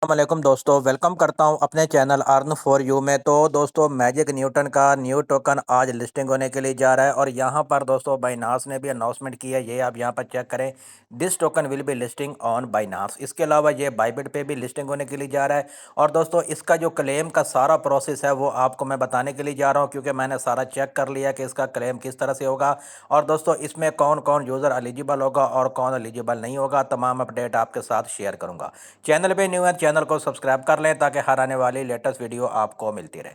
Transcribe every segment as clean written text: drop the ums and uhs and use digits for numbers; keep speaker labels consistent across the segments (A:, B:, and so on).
A: वालेकुम दोस्तों, वेलकम करता हूं अपने चैनल अर्न फॉर यू में। तो दोस्तों, मैजिक न्यूटन का न्यू टोकन आज लिस्टिंग होने के लिए जा रहा है और यहां पर दोस्तों बाइनांस ने भी अनाउंसमेंट किया है। ये आप यहां पर चेक करें, this token will be listing on Binance. इसके अलावा ये बाइबिट पे भी लिस्टिंग होने के लिए जा रहा है। और दोस्तों, इसका जो क्लेम का सारा प्रोसेस है वो आपको मैं बताने के लिए जा रहा हूँ, क्योंकि मैंने सारा चेक कर लिया कि इसका क्लेम किस तरह से होगा। और दोस्तों, इसमें कौन कौन यूज़र एलिजिबल होगा और कौन एलिजिबल नहीं होगा, तमाम अपडेट आपके साथ शेयर करूंगा। चैनल पे न्यू है, चैनल को सब्सक्राइब कर लें ताकि हर आने वाली लेटेस्ट वीडियो आपको मिलती रहे।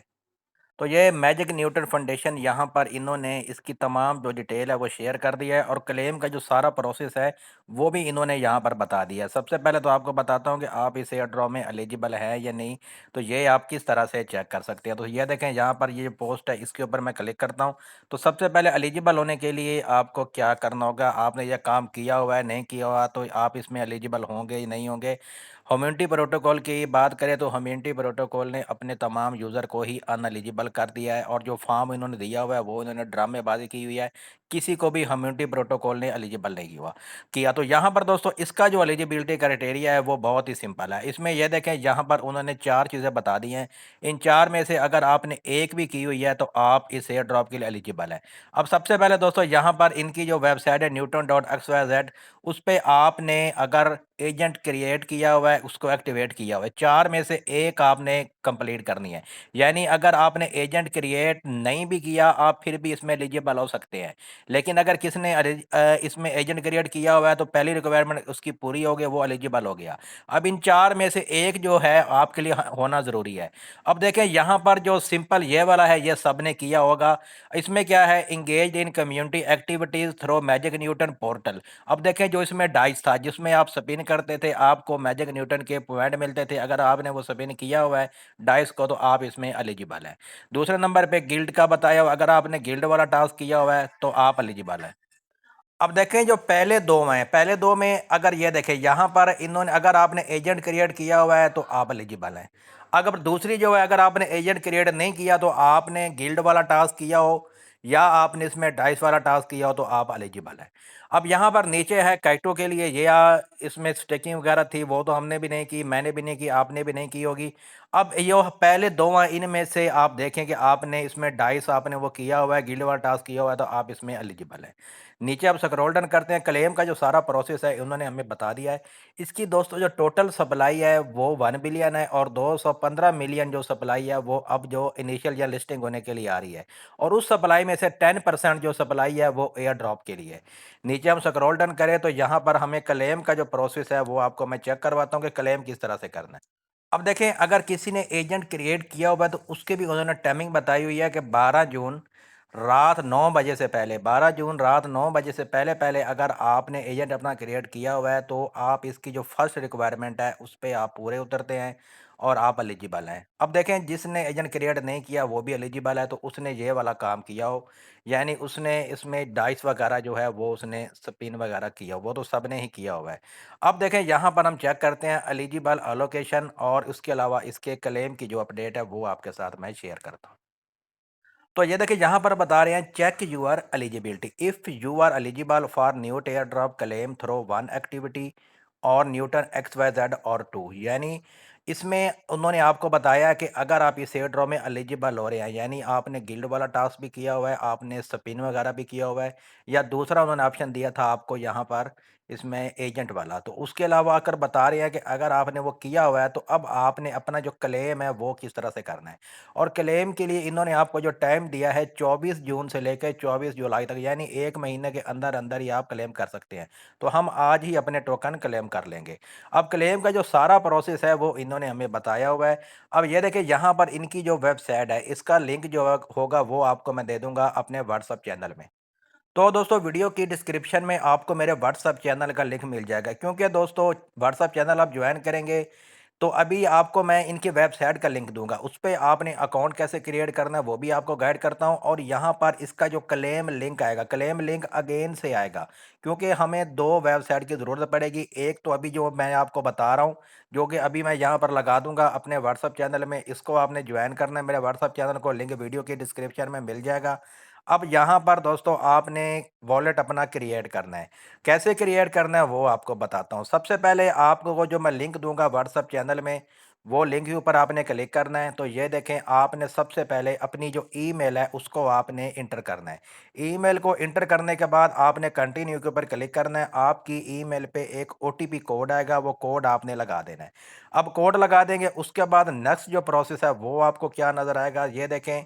A: तो ये मैजिक न्यूटन फाउंडेशन यहाँ पर इन्होंने इसकी तमाम जो डिटेल है वो शेयर कर दिया है और क्लेम का जो सारा प्रोसेस है वो भी इन्होंने यहाँ पर बता दिया है। सबसे पहले तो आपको बताता हूँ कि आप इस एयर ड्रॉ में एलिजिबल है या नहीं। तो ये आप किस तरह से चेक कर सकते हैं। तो ये देखें, यहाँ पर ये पोस्ट है, इसके ऊपर मैं क्लिक करता हूँ। तो सबसे पहले एलिजिबल होने के लिए आपको क्या करना होगा, आपने यह काम किया हुआ है नहीं किया हुआ, तो आप इसमें एलिजिबल होंगे या नहीं होंगे। ह्यूमैनिटी प्रोटोकॉल की बात करें तो ह्यूमैनिटी प्रोटोकॉल ने अपने तमाम यूज़र को ही अनएलिजिबल कर दिया है और जो फॉर्म इन्होंने दिया हुआ है वो इन्होंने ड्रामेबाजी की हुई है। किसी को भी ह्यूमैनिटी प्रोटोकॉल ने एलिजिबल नहीं हुआ किया। तो यहाँ पर दोस्तों, इसका जो एलिजिबिलिटी क्राइटेरिया है वो बहुत ही सिंपल है। इसमें यह देखें, यहाँ पर उन्होंने 4 चीज़ें बता दी हैं। इन 4 में से अगर आपने एक भी की हुई है तो आप इस एयर ड्रॉप के लिए एलिजिबल हैं। अब सबसे पहले दोस्तों, यहाँ पर इनकी जो वेबसाइट है newton.xyz, उस पे आपने अगर एजेंट क्रिएट किया हुआ है, उसको एक्टिवेट किया हुआ है, 4 में से एक आपने कंप्लीट करनी है। यानी अगर आपने एजेंट क्रिएट नहीं भी किया, आप फिर भी इसमें एलिजिबल हो सकते हैं। लेकिन अगर किसी ने इसमें एजेंट क्रिएट किया हुआ है तो पहली रिक्वायरमेंट उसकी पूरी हो गई, वो एलिजिबल हो गया। अब इन 4 में से एक जो है आपके लिए होना ज़रूरी है। अब देखें, यहाँ पर जो सिंपल ये वाला है ये सब ने किया होगा। इसमें क्या है, engage in community activities through magic Newton portal. अब देखें, जो इसमें डाइस था जिसमें आप स्पिन करते थे, आपको मैजिक न्यूटन के पॉइंट मिलते थे। अगर आपने वो स्पिन किया हुआ है डाइस को तो आप इसमें एलिजिबल हैं। दूसरे नंबर पे गिल्ड का बताया हुआ, अगर आपने गिल्ड वाला टास्क किया हुआ है तो आप एलिजिबल हैं। अब देखें, जो पहले दो हैं, पहले दो में अगर ये देखें, यहाँ पर इन्होंने अगर आपने एजेंट क्रिएट किया हुआ है तो आप एलिजिबल हैं। अगर दूसरी जो है, अगर आपने एजेंट क्रिएट नहीं किया तो आपने गिल्ड वाला टास्क किया हो या आपने इसमें डाइस वाला टास्क किया हो तो आप एलिजिबल हैं। अब यहाँ पर नीचे है कैक्टो के लिए, ये इसमें स्टेकिंग वगैरह थी, वो तो हमने भी नहीं की, मैंने भी नहीं की, आपने भी नहीं की होगी। अब ये पहले दो हैं, इनमें से आप देखें कि आपने इसमें डाइस आपने वो किया हुआ है, गिल्ड वाला टास्क किया हुआ है, तो आप इसमें एलिजिबल हैं। नीचे आप स्क्रॉल डाउन करते हैं, क्लेम का जो सारा प्रोसेस है उन्होंने हमें बता दिया है। इसकी दोस्तों जो टोटल सप्लाई है वो 1 बिलियन है और 215 मिलियन जो सप्लाई है वो अब जो इनिशियल या लिस्टिंग होने के लिए आ रही है। और उस सप्लाई में से 10% जो सप्लाई है वो एयर ड्रॉप के लिए है। नीचे हम स्क्रॉल डाउन करें तो यहाँ पर हमें क्लेम का जो प्रोसेस है वो आपको मैं चेक करवाता हूँ कि क्लेम किस तरह से करना है। अब देखें, अगर किसी ने एजेंट क्रिएट किया हुआ है तो उसके भी उन्होंने टाइमिंग बताई हुई है कि 12 जून रात 9 बजे से पहले, 12 जून रात 9 बजे से पहले पहले अगर आपने एजेंट अपना क्रिएट किया हुआ है तो आप इसकी जो फर्स्ट रिक्वायरमेंट है उस पे आप पूरे उतरते हैं और आप एलिजिबल हैं। अब देखें, जिसने एजेंट क्रिएट नहीं किया वो भी एलिजिबल है, तो उसने ये वाला काम किया हो, यानी उसने इसमें डाइस वगैरह जो है वो उसने स्पिन वगैरह किया हो, वो तो सब ने ही किया हुआ है। अब देखें, यहाँ पर हम चेक करते हैं एलिजिबल अलोकेशन और उसके अलावा इसके क्लेम की जो अपडेट है वो आपके साथ मैं शेयर करता हूँ। तो ये देखिए, यहाँ पर बता रहे हैं check your eligibility if you are eligible for new airdrop claim through one activity और न्यूटन एक्स वाई जेड और टू। यानी इसमें उन्होंने आपको बताया कि अगर आप इस एयर ड्रॉप में एलिजिबल हो रहे हैं, यानी आपने गिल्ड वाला टास्क भी किया हुआ है, आपने स्पिन वगैरह भी किया हुआ है, या दूसरा उन्होंने ऑप्शन दिया था आपको यहाँ पर इसमें एजेंट वाला, तो उसके अलावा आकर बता रहे हैं कि अगर आपने वो किया हुआ है तो अब आपने अपना जो क्लेम है वो किस तरह से करना है। और क्लेम के लिए इन्होंने आपको जो टाइम दिया है 24 जून से लेकर 24 जुलाई तक, यानी 1 महीने के अंदर अंदर ही आप क्लेम कर सकते हैं। तो हम आज ही अपने टोकन क्लेम कर लेंगे। अब क्लेम का जो सारा प्रोसेस है वो इन्होंने हमें बताया हुआ है। अब ये देखिए, यहाँ पर इनकी जो वेबसाइट है इसका लिंक जो होगा वो आपको मैं दे दूंगा अपने व्हाट्सअप चैनल में। तो दोस्तों, वीडियो की डिस्क्रिप्शन में आपको मेरे व्हाट्सअप चैनल का लिंक मिल जाएगा, क्योंकि दोस्तों व्हाट्सअप चैनल आप ज्वाइन करेंगे तो अभी आपको मैं इनकी वेबसाइट का लिंक दूंगा, उस पर आपने अकाउंट कैसे क्रिएट करना है वो भी आपको गाइड करता हूं। और यहाँ पर इसका जो क्लेम लिंक आएगा, क्लेम लिंक अगेन से आएगा, क्योंकि हमें दो वेबसाइट की ज़रूरत पड़ेगी। एक तो अभी जो मैं आपको बता रहा हूँ, जो कि अभी मैं यहाँ पर लगा दूंगा अपने व्हाट्सअप चैनल में, इसको आपने ज्वाइन करना है। मेरे व्हाट्सअप चैनल को लिंक वीडियो की डिस्क्रिप्शन में मिल जाएगा। अब यहाँ पर दोस्तों आपने वॉलेट अपना क्रिएट करना है। कैसे क्रिएट करना है वो आपको बताता हूँ। सबसे पहले आपको वो जो मैं लिंक दूँगा व्हाट्सएप चैनल में, वो लिंक के ऊपर आपने क्लिक करना है। तो ये देखें, आपने सबसे पहले अपनी जो ईमेल है उसको आपने इंटर करना है। ईमेल को इंटर करने के बाद आपने कंटिन्यू के ऊपर क्लिक करना है। आपकी ईमेल पे एक ओटीपी कोड आएगा, वो कोड आपने लगा देना है। अब कोड लगा देंगे, उसके बाद नेक्स्ट जो प्रोसेस है वो आपको क्या नज़र आएगा, ये देखें,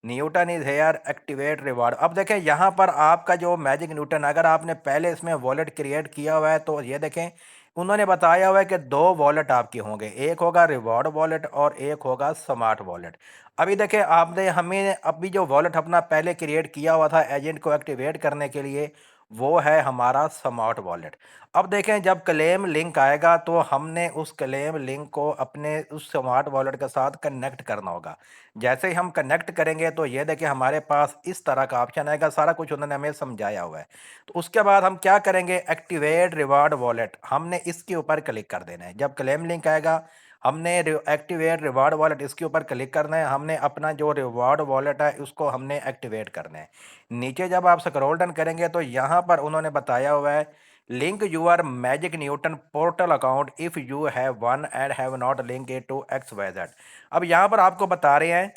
A: Newton is here activate reward. अब देखें यहाँ पर आपका जो मैजिक न्यूटन, अगर आपने पहले इसमें वॉलेट क्रिएट किया हुआ है तो ये देखें, उन्होंने बताया हुआ है कि दो वॉलेट आपके होंगे, एक होगा रिवॉर्ड वॉलेट और एक होगा स्मार्ट वॉलेट। अभी देखें, आपने हमें अभी जो वॉलेट अपना पहले क्रिएट किया हुआ था एजेंट को एक्टिवेट करने के लिए, वो है हमारा स्मार्ट वॉलेट। अब देखें, जब क्लेम लिंक आएगा तो हमने उस क्लेम लिंक को अपने उस स्मार्ट वॉलेट के साथ कनेक्ट करना होगा। जैसे ही हम कनेक्ट करेंगे तो ये देखिए हमारे पास इस तरह का ऑप्शन आएगा, सारा कुछ उन्होंने हमें समझाया हुआ है। तो उसके बाद हम क्या करेंगे, एक्टिवेट रिवार्ड वॉलेट, हमने इसके ऊपर क्लिक कर देना है। जब क्लेम लिंक आएगा, हमने एक्टिवेट रिवार्ड वॉलेट इसके ऊपर क्लिक करना है। हमने अपना जो रिवार्ड वॉलेट है उसको हमने एक्टिवेट करना है। नीचे जब आप स्क्रॉल डाउन करेंगे तो यहाँ पर उन्होंने बताया हुआ है, link your magic Newton portal account if you have one and have not link it to X Y Z. अब यहाँ पर आपको बता रहे हैं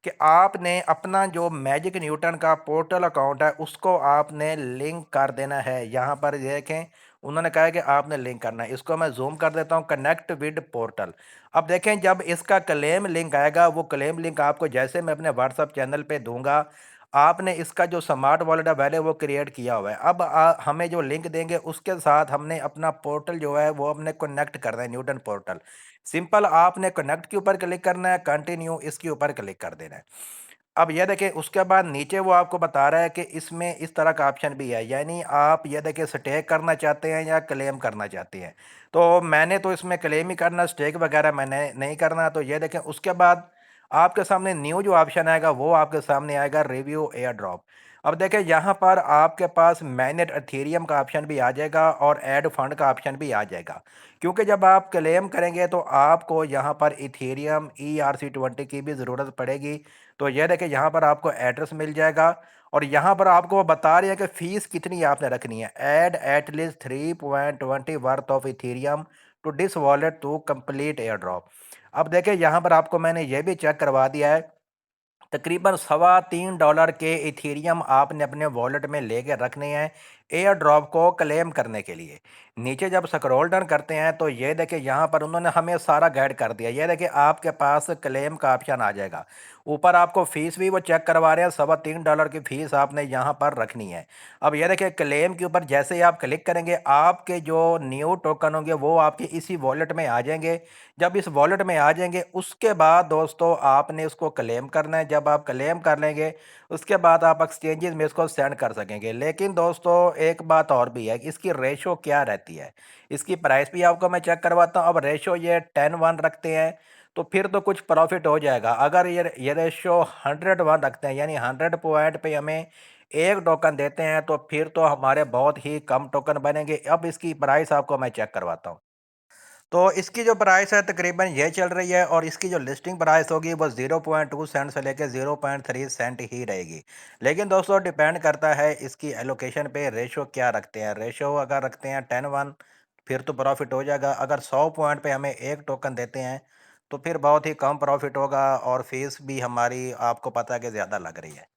A: कि आपने अपना जो मैजिक न्यूटन का पोर्टल अकाउंट है उसको आपने लिंक कर देना है। यहाँ पर ये देखें, उन्होंने कहा है कि आपने लिंक करना है। इसको मैं जूम कर देता हूँ, कनेक्ट विद पोर्टल। अब देखें, जब इसका क्लेम लिंक आएगा, वो क्लेम लिंक आपको जैसे मैं अपने व्हाट्सअप चैनल पे दूंगा, आपने इसका जो स्मार्ट वॉलेट है पहले वो क्रिएट किया हुआ है। अब हमें जो लिंक देंगे उसके साथ हमने अपना पोर्टल जो है वो हमने कनेक्ट करना है, न्यूटन पोर्टल। सिंपल आपने कनेक्ट के ऊपर क्लिक करना है, कंटिन्यू इसके ऊपर क्लिक कर देना है। अब ये देखिए, उसके बाद नीचे वो आपको बता रहा है कि इसमें इस तरह का ऑप्शन भी है, यानी आप ये देखिए स्टेक करना चाहते हैं या क्लेम करना चाहते हैं। तो मैंने तो इसमें क्लेम ही करना, स्टेक वगैरह मैंने नहीं करना। तो ये देखें, उसके बाद आपके सामने न्यू जो ऑप्शन आएगा वो आपके सामने आएगा, रिव्यू एयर ड्रॉप। अब देखें, यहाँ पर आपके पास मैनेज एथेरियम का ऑप्शन भी आ जाएगा और ऐड फंड का ऑप्शन भी आ जाएगा। क्योंकि जब आप क्लेम करेंगे तो आपको यहाँ पर इथेरियम ERC20 की भी ज़रूरत पड़ेगी। तो ये देखिए, यहाँ पर आपको एड्रेस मिल जाएगा और यहाँ पर आपको वो बता रही है कि फ़ीस कितनी आपने रखनी है। Add at least 3.20 worth of Ethereum to this wallet to complete airdrop. अब देखिए, यहाँ पर आपको मैंने ये भी चेक करवा दिया है, तकरीबन $3.25 के इथेरियम आपने अपने वॉलेट में लेके रखने हैं एयर ड्रॉप को क्लेम करने के लिए। नीचे जब स्क्रॉल डाउन करते हैं तो ये देखिए, यहाँ पर उन्होंने हमें सारा गाइड कर दिया। ये देखिए, आपके पास क्लेम का ऑप्शन आ जाएगा। ऊपर आपको फ़ीस भी वो चेक करवा रहे हैं, $3.25 की फ़ीस आपने यहाँ पर रखनी है। अब ये देखिए, क्लेम के ऊपर जैसे ही आप क्लिक करेंगे, आपके जो न्यू टोकन होंगे वो आपके इसी वॉलेट में आ जाएंगे। जब इस वॉलेट में आ जाएंगे, उसके बाद दोस्तों आपने उसको क्लेम करना है। जब आप क्लेम कर लेंगे, उसके बाद आप एक्सचेंजेस में इसको सेंड कर सकेंगे। लेकिन दोस्तों एक बात और भी है कि इसकी रेशो क्या रहती है, इसकी प्राइस भी आपको मैं चेक करवाता हूँ। अब रेशो ये 10:1 रखते हैं तो फिर तो कुछ प्रॉफिट हो जाएगा। अगर ये रेशो 100:1 रखते हैं, यानी 100 पॉइंट पे हमें एक टोकन देते हैं, तो फिर तो हमारे बहुत ही कम टोकन बनेंगे। अब इसकी प्राइस आपको मैं चेक करवाता हूँ। तो इसकी जो प्राइस है तकरीबन ये चल रही है और इसकी जो लिस्टिंग प्राइस होगी वो 0.2 सेंट से लेकर 0.3 सेंट ही रहेगी। लेकिन दोस्तों डिपेंड करता है इसकी एलोकेशन पे, रेशो क्या रखते हैं। रेशो अगर रखते हैं 10:1 फिर तो प्रॉफिट हो जाएगा। अगर 100 पॉइंट पे हमें एक टोकन देते हैं तो फिर बहुत ही कम प्रॉफिट होगा और फीस भी हमारी आपको पता है कि ज़्यादा लग रही है।